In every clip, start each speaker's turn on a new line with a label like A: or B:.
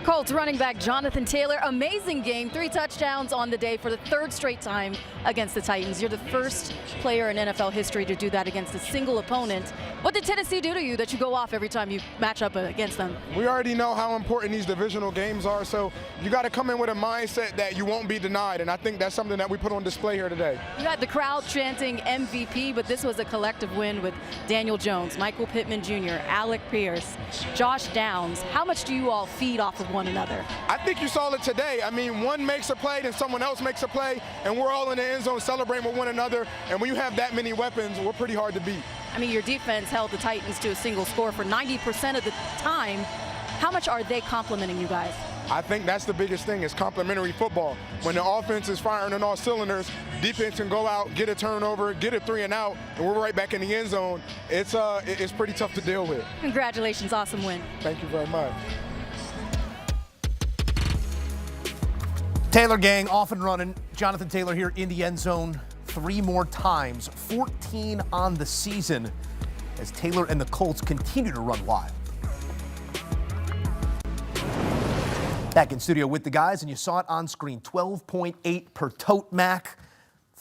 A: Colts running back Jonathan Taylor, amazing game, 3 touchdowns on the day for the 3rd straight time against the Titans. You're the first player in NFL history to do that against a single opponent. What did Tennessee do to you that you go off every time you match up against them?
B: We already know how important these divisional games are, so you got to come in with a mindset that you won't be denied, and I think that's something that we put on display here today.
A: You had the crowd chanting MVP, but this was a collective win with Daniel Jones, Michael Pittman Jr., Alec Pierce, Josh Downs. How much do you all feed off of one another?
B: I think you saw it today. I mean, one makes a play, then someone else makes a play, and we're all in the end zone celebrating with one another. And when you have that many weapons, we're pretty hard to beat.
A: I mean, your defense held the Titans to a single score for 90% of the time. How much are they complimenting you guys?
B: I think that's the biggest thing, is complimentary football. When the offense is firing on all cylinders, defense can go out, get a turnover, get a 3 and out, and we're right back in the end zone. It's pretty tough to deal with.
A: Congratulations, awesome win.
B: Thank you very much.
C: Taylor gang off and running. Jonathan Taylor here in the end zone 3 more times, 14 on the season, as Taylor and the Colts continue to run wild. Back in studio with the guys, and you saw it on screen, 12.8 per tote Mac,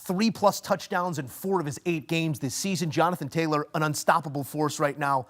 C: 3+ touchdowns in 4 of his 8 games this season. Jonathan Taylor, an unstoppable force right now.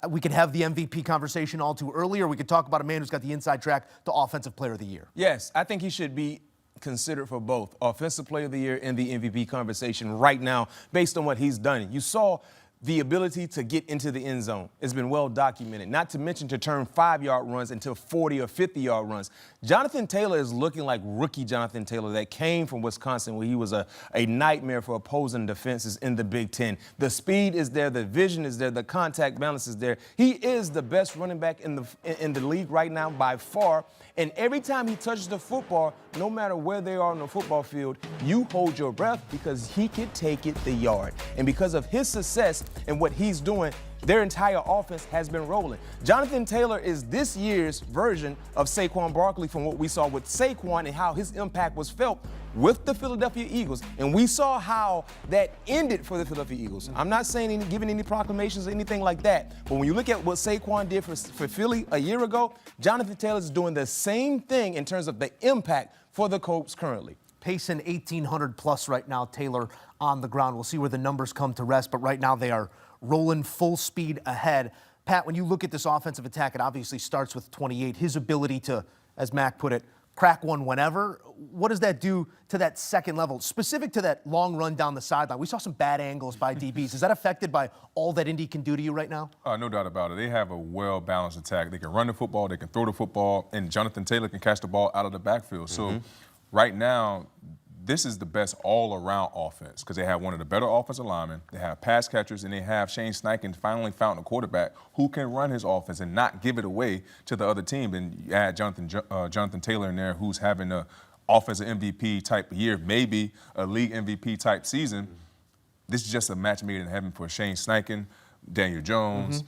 C: We could have the MVP conversation all too early, or we could talk about a man who's got the inside track to Offensive Player of the Year.
D: Yes, I think he should be considered for both Offensive Player of the Year and the MVP conversation right now based on what he's done. You saw the ability to get into the end zone. It's been well documented, not to mention to turn 5-yard runs into 40 or 50-yard runs. Jonathan Taylor is looking like rookie Jonathan Taylor that came from Wisconsin, where he was a nightmare for opposing defenses in the Big Ten. The speed is there, the vision is there, the contact balance is there. He is the best running back in the league right now by far. And every time he touches the football, no matter where they are on the football field, you hold your breath because he could take it the yard. And because of his success and what he's doing, their entire offense has been rolling. Jonathan Taylor is this year's version of Saquon Barkley from what we saw with Saquon and how his impact was felt with the Philadelphia Eagles. And we saw how that ended for the Philadelphia Eagles. I'm not saying giving any proclamations or anything like that, but when you look at what Saquon did for Philly a year ago, Jonathan Taylor is doing the same thing in terms of the impact for the Colts currently.
C: Pacing 1,800 plus right now, Taylor on the ground. We'll see where the numbers come to rest, but right now they are rolling full speed ahead. Pat, when you look at this offensive attack, it obviously starts with 28. His ability to, as Mac put it, crack one whenever. What does that do to that second level, specific to that long run down the sideline? We saw some bad angles by DBs. Is that affected by all that Indy can do to you right now?
E: No doubt about it. They have a well-balanced attack. They can run the football, they can throw the football, and Jonathan Taylor can catch the ball out of the backfield. So right now, this is the best all-around offense because they have one of the better offensive linemen, they have pass catchers, and they have Shane Steichen finally found a quarterback who can run his offense and not give it away to the other team. And you add Jonathan Taylor in there, who's having a offensive MVP type year, maybe a league MVP type season. This is just a match made in heaven for Shane Steichen, Daniel Jones,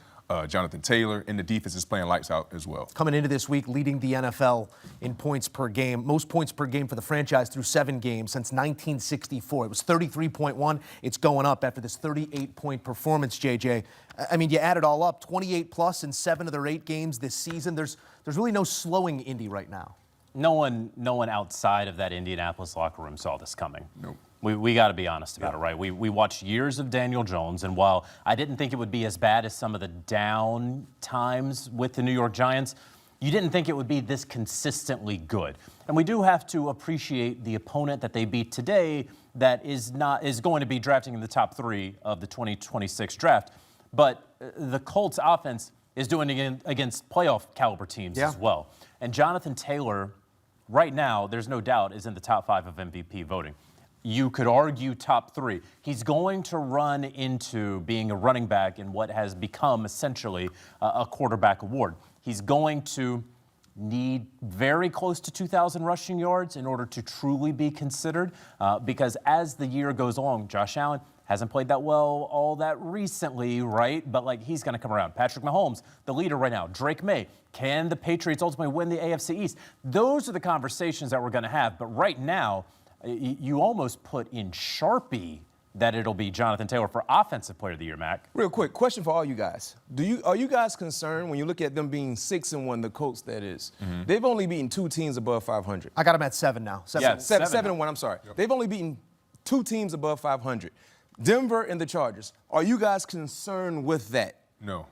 E: Jonathan Taylor, and the defense is playing lights out as well.
C: Coming into this week, leading the NFL in points per game, most points per game for the franchise through 7 games since 1964. It was 33.1. It's going up after this 38-point performance, JJ. I mean, you add it all up, 28 plus in 7 of their 8 games this season. There's really no slowing Indy right now.
F: No one outside of that Indianapolis locker room saw this coming.
E: Nope.
F: We got to be honest about it, right? We watched years of Daniel Jones, and while I didn't think it would be as bad as some of the down times with the New York Giants, you didn't think it would be this consistently good. And we do have to appreciate the opponent that they beat today that is going to be drafting in the top 3 of the 2026 draft. But the Colts offense is doing it against playoff caliber teams as well. And Jonathan Taylor, right now, there's no doubt, is in the top 5 of MVP voting. You could argue top 3. He's going to run into being a running back in what has become essentially a quarterback award. He's going to need very close to 2,000 rushing yards in order to truly be considered because as the year goes on, Josh Allen hasn't played that well all that recently, right? But he's going to come around. Patrick Mahomes, the leader right now. Drake May. Can the Patriots ultimately win the AFC East? Those are the conversations that we're going to have. But right now, you almost put in Sharpie that it'll be Jonathan Taylor for Offensive Player of the Year, Mac.
D: Real quick, question for all you guys. Are you guys concerned when you look at them being 6-1, the Colts that is? They've only beaten 2 teams above 500.
C: I got them at 7 now.
F: Yeah,
D: 7-1, I'm sorry.
E: Yep.
D: They've only beaten 2 teams above 500. Denver and the Chargers. Are you guys concerned with that
E: No.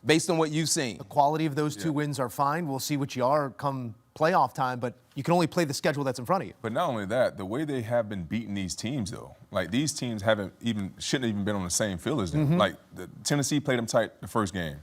D: based on what you've seen?
C: The quality of those 2 wins are fine. We'll see what you are come playoff time, but you can only play the schedule that's in front of you.
E: But not only that, the way they have been beating these teams, though, like these teams shouldn't even been on the same field as them. Like Tennessee played them tight the first game,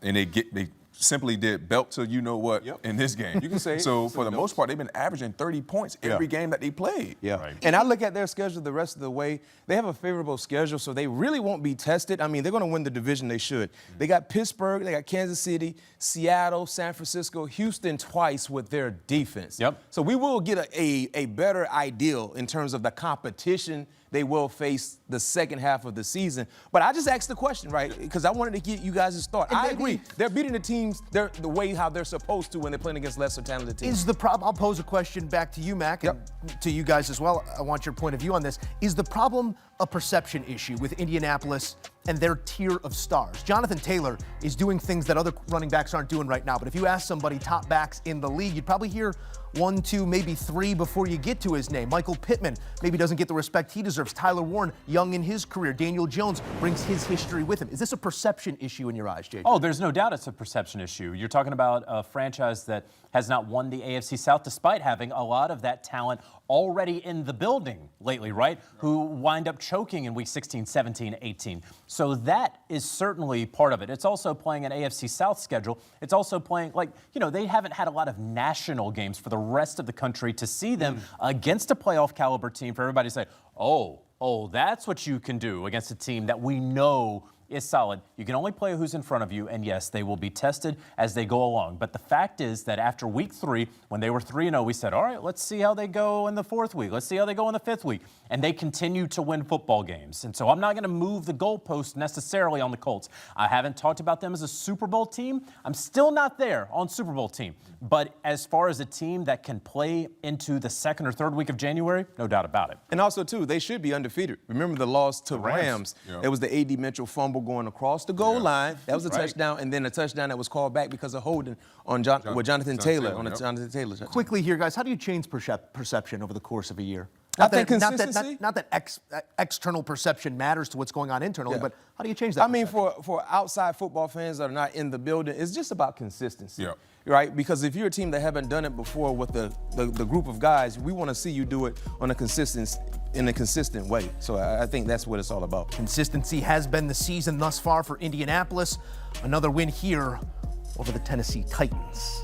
E: and they simply did belt till you know what in this game.
D: You can say
E: so. For the most part, they've been averaging 30 points every game that they played.
D: Yeah.
F: Right.
D: And I look at their schedule the rest of the way. They have a favorable schedule, so they really won't be tested. I mean, they're going to win the division. They should. They got Pittsburgh, they got Kansas City, Seattle, San Francisco, Houston twice with their defense.
F: Yep.
D: So we will get a better ideal in terms of the competition they will face the second half of the season. But I just asked the question, right? Because I wanted to get you guys' thought. I agree. They're beating the teams the way how they're supposed to when they're playing against lesser talented teams.
C: Is the problem, I'll pose a question back to you, Mac, and to you guys as well. I want your point of view on this. Is the problem a perception issue with Indianapolis and their tier of stars? Jonathan Taylor is doing things that other running backs aren't doing right now. But if you ask somebody top backs in the league, you'd probably hear 1, 2, maybe 3 before you get to his name. Michael Pittman maybe doesn't get the respect he deserves. Tyler Warren, young in his career. Daniel Jones brings his history with him. Is this a perception issue in your eyes, JJ?
F: Oh, there's no doubt it's a perception issue. You're talking about a franchise that has not won the AFC South despite having a lot of that talent already in the building lately, right? Who wind up choking in week 16, 17, 18. So that is certainly part of it. It's also playing an AFC South schedule. It's also playing, they haven't had a lot of national games for the rest of the country to see them against a playoff caliber team for everybody to say, oh, that's what you can do against a team that we know is solid. You can only play who's in front of you, and yes, they will be tested as they go along. But the fact is that after week 3, when they were 3-0, we said, all right, let's see how they go in the 4th week. Let's see how they go in the 5th week. And they continue to win football games. And so I'm not going to move the goalpost necessarily on the Colts. I haven't talked about them as a Super Bowl team. I'm still not there on Super Bowl team. But as far as a team that can play into the 2nd or 3rd week of January, no doubt about it.
D: And also, too, they should be undefeated. Remember the loss to Rams.
E: Yeah.
D: It was the A.D. Mitchell fumble going across the goal line. That was a
F: Right.
D: touchdown, and then a touchdown that was called back because of holding on Jonathan Taylor. Jonathan Taylor.
C: Quickly here, guys, how do you change perception over the course of a year?
D: I think consistency.
C: Not that external perception matters to what's going on internally, but how do you change that?
D: I mean,
C: perception?
D: for outside football fans that are not in the building, it's just about consistency.
E: Yeah.
D: Right? Because if you're a team that haven't done it before with the group of guys, we want to see you do it in a consistent way. So I think that's what it's all about.
C: Consistency has been the season thus far for Indianapolis. Another win here over the Tennessee Titans.